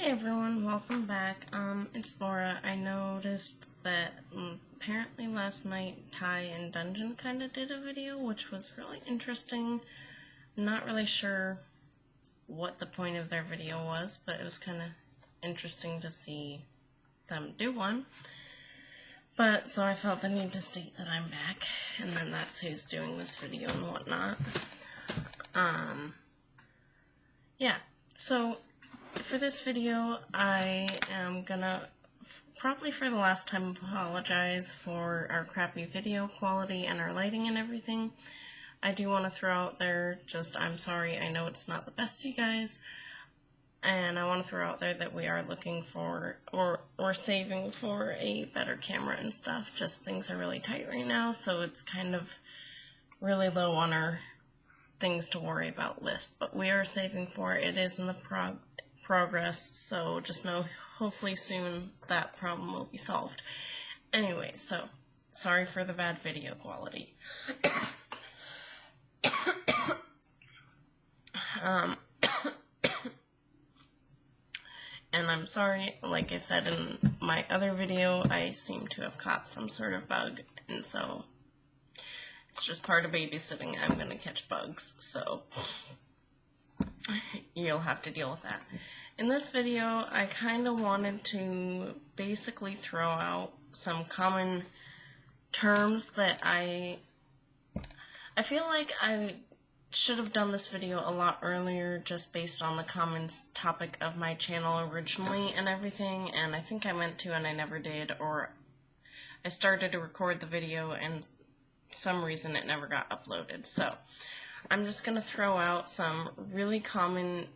Hey everyone, welcome back. It's Laura. I noticed that apparently last night Ty and Dungeon kind of did a video, which was really interesting. Not really sure what the point of their video was, but it was kind of interesting to see them do one. But, so I felt the need to state that I'm back, and then that's who's doing this video and whatnot. Yeah, so for this video, I am gonna, probably for the last time, apologize for our crappy video quality and our lighting and everything. I do want to throw out there, I'm sorry, I know it's not the best, you guys, and I want to throw out there that we are looking for, or saving for a better camera and stuff. Just things are really tight right now, so it's kind of really low on our things to worry about list, but we are saving for it. It is in the progress, so just know hopefully soon that problem will be solved. Anyway, so sorry for the bad video quality. And I'm sorry, like I said in my other video, I seem to have caught some sort of bug, and so it's just part of babysitting. I'm gonna catch bugs, so you'll have to deal with that. In this video, I kind of wanted to basically throw out some common terms that I feel like I should have done this video a lot earlier, just based on the common topic of my channel originally and everything, and I think I meant to and I never did, or I started to record the video and some reason it never got uploaded. So I'm just going to throw out some really common,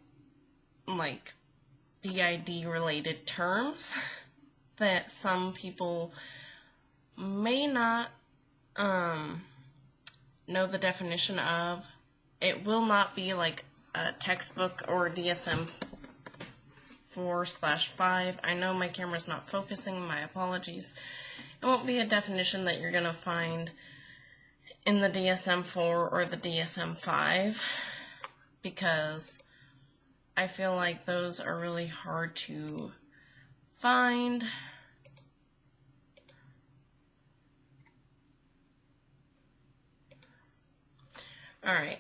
like, D.I.D. related terms that some people may not know the definition of. It will not be like a textbook or DSM 4/5. I know my camera's not focusing, my apologies. It won't be a definition that you're going to find in the DSM-4 or the DSM-5, because I feel like those are really hard to find. Alright,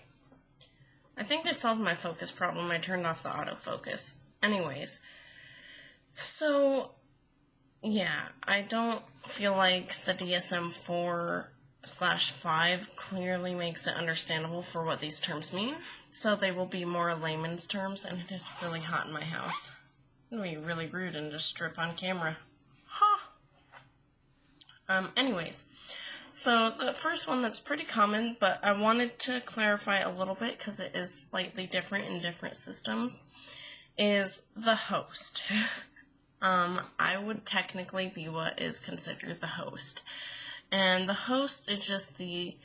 I think I solved my focus problem. I turned off the autofocus. Anyways, so yeah, I don't feel like the DSM-4/5 clearly makes it understandable for what these terms mean, so they will be more layman's terms, and it is really hot in my house. I'm gonna be really rude and just strip on camera. Ha! Anyways, so the first one that's pretty common, but I wanted to clarify a little bit because it is slightly different in different systems, is the host. I would technically be what is considered the host. And the host is just the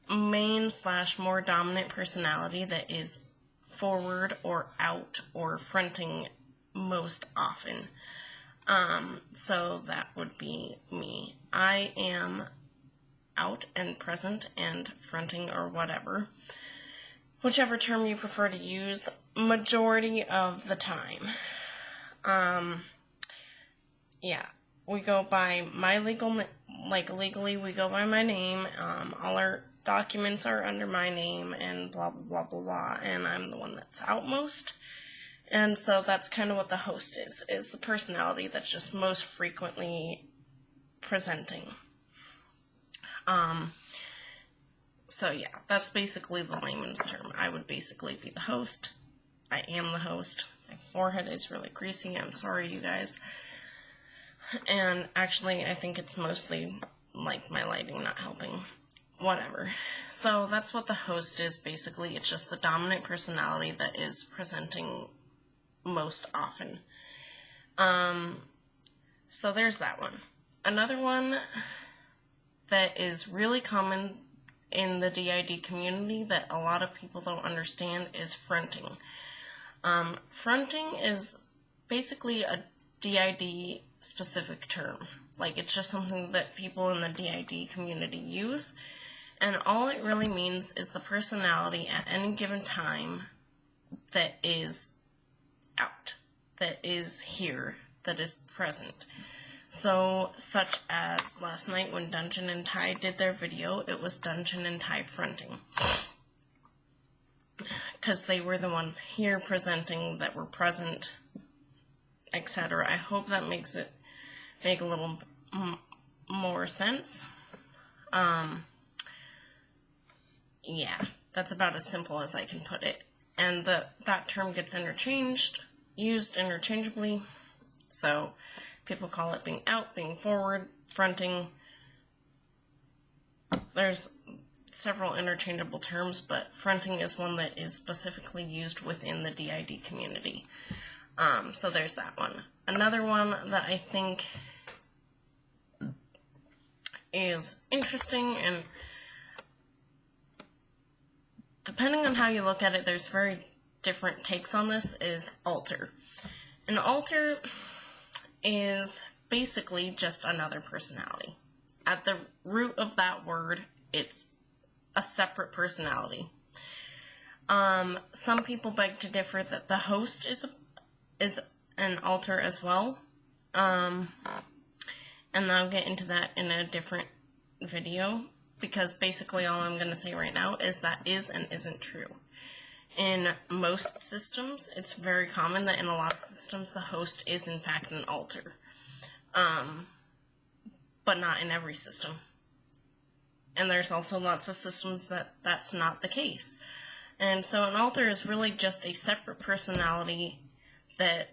main/more dominant personality that is forward or out or fronting most often. So that would be me. I am out and present and fronting or whatever, whichever term you prefer to use, majority of the time. Yeah. We go by my legally we go by my name, all our documents are under my name, and blah, blah, blah, blah, blah, and I'm the one that's outmost, and so that's kind of what the host is the personality that's just most frequently presenting. So yeah, that's basically the layman's term. I would basically be the host. I am the host. My forehead is really greasy, I'm sorry you guys. And actually, I think it's mostly like my lighting not helping. Whatever. So that's what the host is, basically. It's just the dominant personality that is presenting most often. So there's that one. Another one that is really common in the D.I.D. community that a lot of people don't understand is fronting. Fronting is basically a D.I.D. specific term. Like, it's just something that people in the D.I.D. community use, and all it really means is the personality at any given time that is out. that is here, that is present. So, such as last night when Dungeon and Ty did their video, it was Dungeon and Ty fronting. Because they were the ones here presenting that were present, etc. I hope that makes it make a little more sense. Yeah, that's about as simple as I can put it. And that term gets used interchangeably. So people call it being out, being forward, fronting. There's several interchangeable terms, but fronting is one that is specifically used within the D.I.D. community. So there's that one. Another one that I think is interesting, and depending on how you look at it, there's very different takes on this, is alter. An alter is basically just another personality. At the root of that word, it's a separate personality. Some people beg to differ that the host is an alter as well. And I'll get into that in a different video, because basically all I'm going to say right now is that is and isn't true. In most systems, it's very common that in a lot of systems the host is in fact an alter. But not in every system. And there's also lots of systems that that's not the case. And so an alter is really just a separate personality that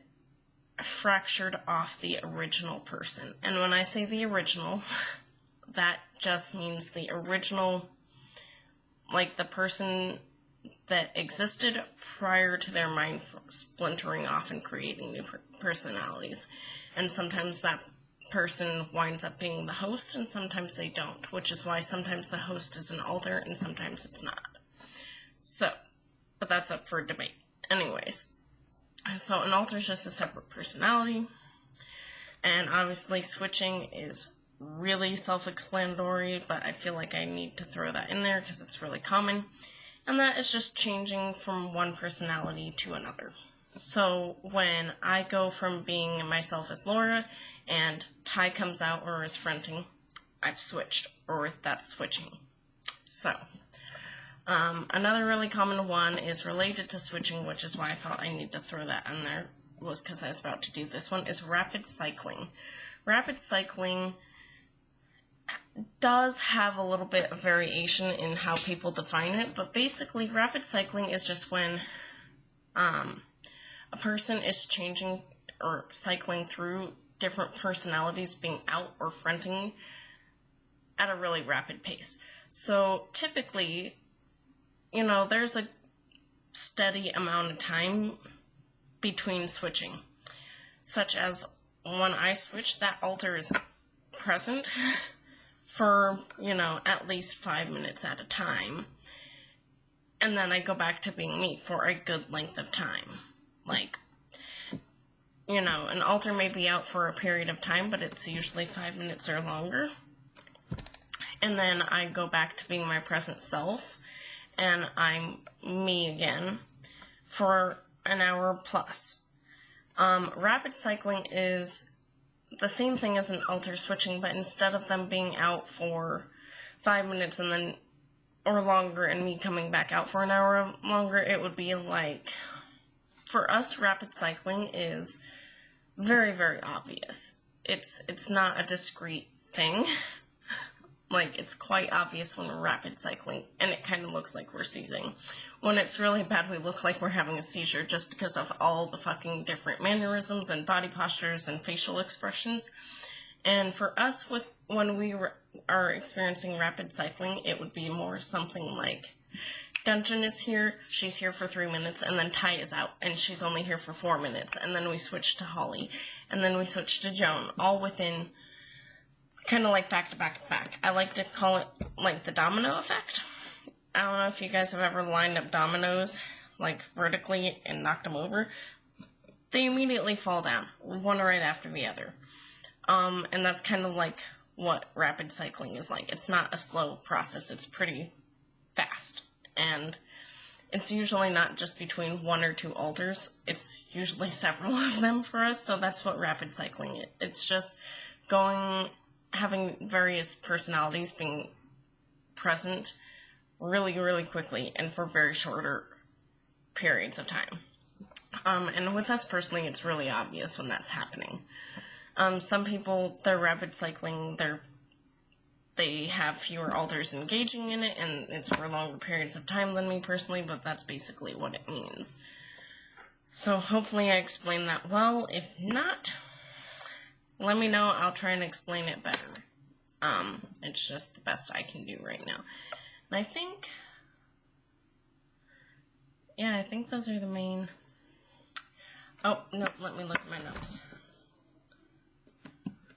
fractured off the original person. And when I say the original, that just means the original, like the person that existed prior to their mind splintering off and creating new personalities. And sometimes that person winds up being the host, and sometimes they don't, which is why sometimes the host is an alter and sometimes it's not. So, but that's up for debate. Anyways, so an alter is just a separate personality, and obviously switching is really self-explanatory, but I feel like I need to throw that in there because it's really common, and that is just changing from one personality to another. So when I go from being myself as Laura and Ty comes out or is fronting, I've switched, or that's switching. So, another really common one is related to switching, which is why I thought I need to throw that in there, was because I was about to do this one, is rapid cycling. Rapid cycling does have a little bit of variation in how people define it, but basically rapid cycling is just when a person is changing or cycling through different personalities, being out or fronting at a really rapid pace. So typically, you know, there's a steady amount of time between switching, such as when I switch, that alter is present for, you know, at least 5 minutes at a time, and then I go back to being me for a good length of time. Like, you know, an alter may be out for a period of time, but it's usually 5 minutes or longer. And then I go back to being my present self, and I'm me again for an hour plus. Rapid cycling is the same thing as an alter switching, but instead of them being out for 5 minutes and then or longer and me coming back out for an hour longer, it would be like, for us, rapid cycling is very, very obvious. It's not a discrete thing. Like, it's quite obvious when we're rapid cycling, and it kind of looks like we're seizing. When it's really bad, we look like we're having a seizure just because of all the fucking different mannerisms and body postures and facial expressions. And for us, when we are experiencing rapid cycling, it would be more something like, Dungeon is here, she's here for 3 minutes, and then Ty is out, and she's only here for 4 minutes, and then we switch to Holly, and then we switch to Joan, all within kind of like back to back to back. I like to call it like the domino effect. I don't know if you guys have ever lined up dominoes like vertically and knocked them over. They immediately fall down, one right after the other. And that's kind of like what rapid cycling is like. It's not a slow process, it's pretty fast. And it's usually not just between one or two alters. It's usually several of them for us, so that's what rapid cycling is. It's just having various personalities being present really, really quickly and for very shorter periods of time. And with us personally, it's really obvious when that's happening. Some people, they're rapid cycling, they have fewer alters engaging in it, and it's for longer periods of time than me personally, but that's basically what it means. So hopefully I explained that well. If not, let me know. I'll try and explain it better. It's just the best I can do right now. And I think those are the main... Oh, no, let me look at my notes.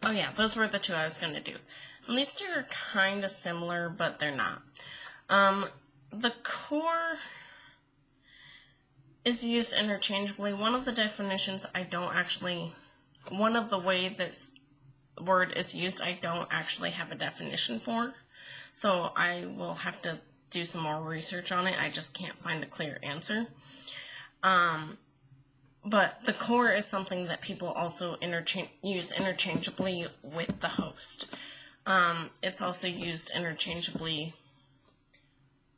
Oh yeah, those were the two I was going to do. And these two are kind of similar, but they're not. The core is used interchangeably. One of the definitions one of the way this word is used, I don't actually have a definition for. So I will have to do some more research on it. I just can't find a clear answer. But the core is something that people also use interchangeably with the host. It's also used interchangeably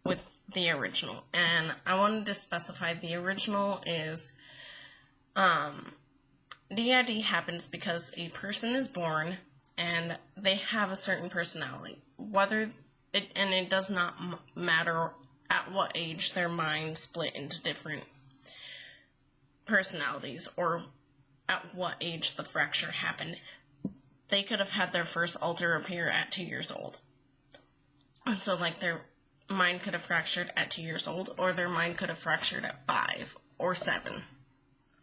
with the original. And I wanted to specify the original is D.I.D. happens because a person is born and they have a certain personality. It does not matter at what age their mind split into different personalities or at what age the fracture happened. They could have had their first alter appear at 2 years old. So like their mind could have fractured at 2 years old, or their mind could have fractured at 5 or 7.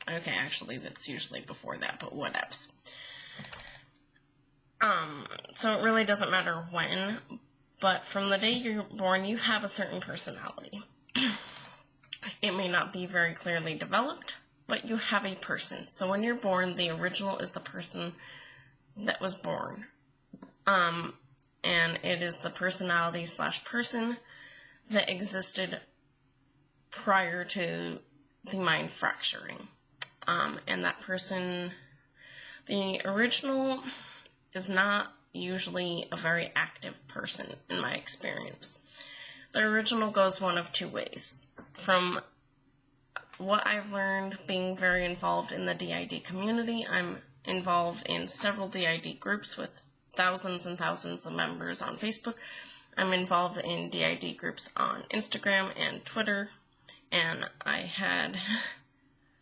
Okay, actually that's usually before that, but whatevs. So it really doesn't matter when, but from the day you're born, you have a certain personality. It may not be very clearly developed, but you have a person. So when you're born, the original is the person that was born. And it is the personality / person that existed prior to the mind fracturing. And that person, the original, is not usually a very active person in my experience. The original goes one of two ways. From what I've learned being very involved in the D.I.D. community, I'm involved in several D.I.D. groups with thousands and thousands of members on Facebook. I'm involved in D.I.D. groups on Instagram and Twitter, and I had,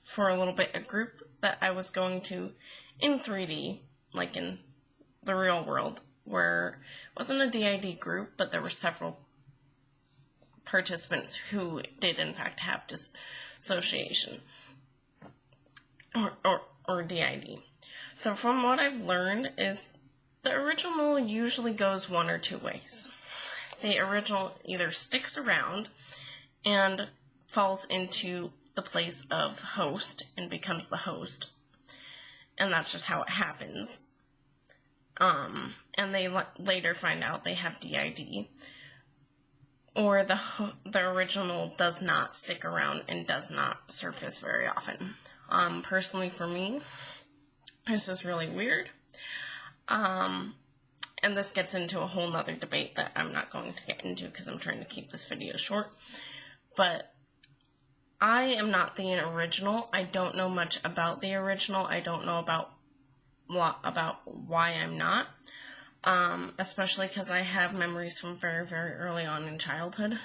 for a little bit, a group that I was going to in 3D, like in the real world, where it wasn't a D.I.D. group, but there were several participants who did in fact have dissociation or D.I.D. So from what I've learned is the original usually goes one or two ways. The original either sticks around and falls into the place of host and becomes the host, and that's just how it happens. And they later find out they have D.I.D. Or the original does not stick around and does not surface very often. Personally for me, this is really weird. And this gets into a whole nother debate that I'm not going to get into because I'm trying to keep this video short. But I am not the original. I don't know much about the original. I don't know about why I'm not. Especially because I have memories from very, very early on in childhood.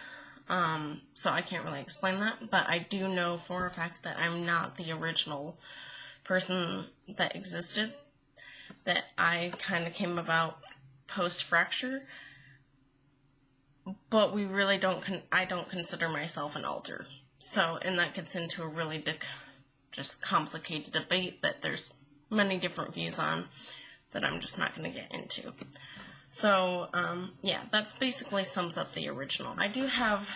So I can't really explain that. But I do know for a fact that I'm not the original person that existed. That I kind of came about post-fracture. But we really I don't consider myself an alter. So, and that gets into a really just complicated debate that there's many different views on that I'm just not going to get into. So, yeah, that's basically sums up the original. I do have,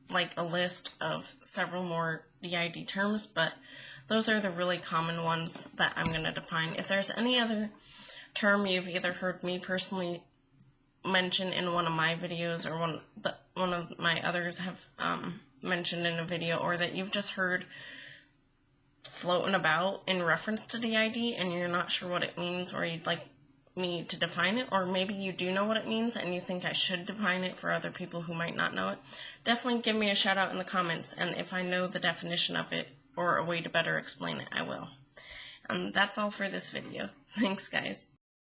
like, a list of several more D.I.D. terms, but those are the really common ones that I'm going to define. If there's any other term you've either heard me personally mention in one of my videos or one of my others have mentioned in a video, or that you've just heard floating about in reference to DID and you're not sure what it means, or you'd like me to define it, or maybe you do know what it means and you think I should define it for other people who might not know it, definitely give me a shout out in the comments, and if I know the definition of it or a way to better explain it, I will. That's all for this video. Thanks, guys.